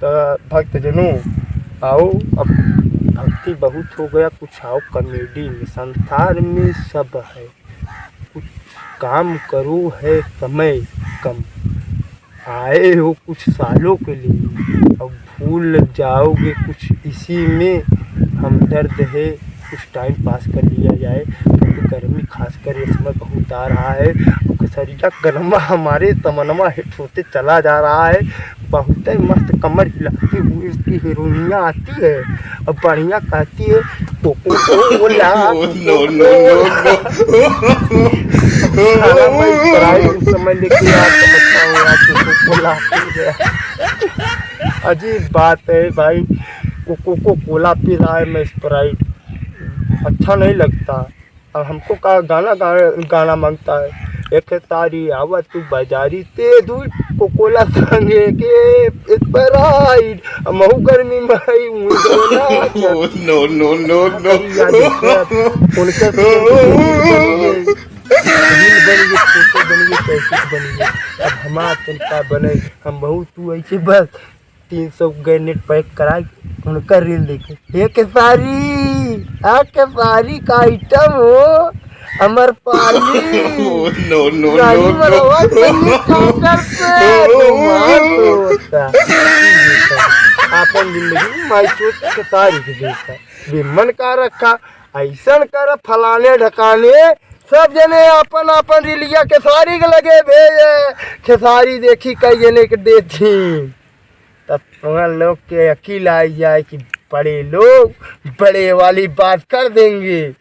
भक्तजनों आओ, अब भक्ति बहुत हो गया, कुछ आओ कॉमेडी में। संसार में सब है, कुछ काम करो, है समय कम। आए हो कुछ सालों के लिए, अब भूल जाओगे कुछ इसी में। हमदर्द है कुछ टाइम पास कर लिया जाए, क्योंकि गर्मी खासकर इस समय बहुत आ रहा है। सरिया गरमा हमारे तमन्ना हिट होते चला जा रहा है। बहुत ही मस्त कमर हिलाती हुई इसकी हीरोइनिया आती है, अब बढ़िया कहती है कोला समय लेके कोला। अजीब बात है भाई, कोको कोला पी रहा है, मैं स्प्राइट। अच्छा नहीं लगता। अब हमको का गाना मांगता है, एक तारी आवा तू बाजारी ते दूर कोकोला संगे के स्प्राइट, महू गर्मी में नो नो नो नो उनके बनिए, फोटो बनिए, कैसे बनिए। अब हमारा तनका बने, हम बहुत तू ऐसे बस 300 गए नेट पैक कराए उनका रील देखे। ये केसारी का आइटम हो अमर पाली नो नो आपन जिंदगी माई चोट केसारी के देखा विमन का रखा ऐसन कर फलाने ढकाने सब जने अपन अपन रिलिया केसारी के लगे भेजे। खेसारी देखी कई जने के देती, तब तुम लोग के अकील आई जाए कि बड़े लोग बड़े वाली बात कर देंगे।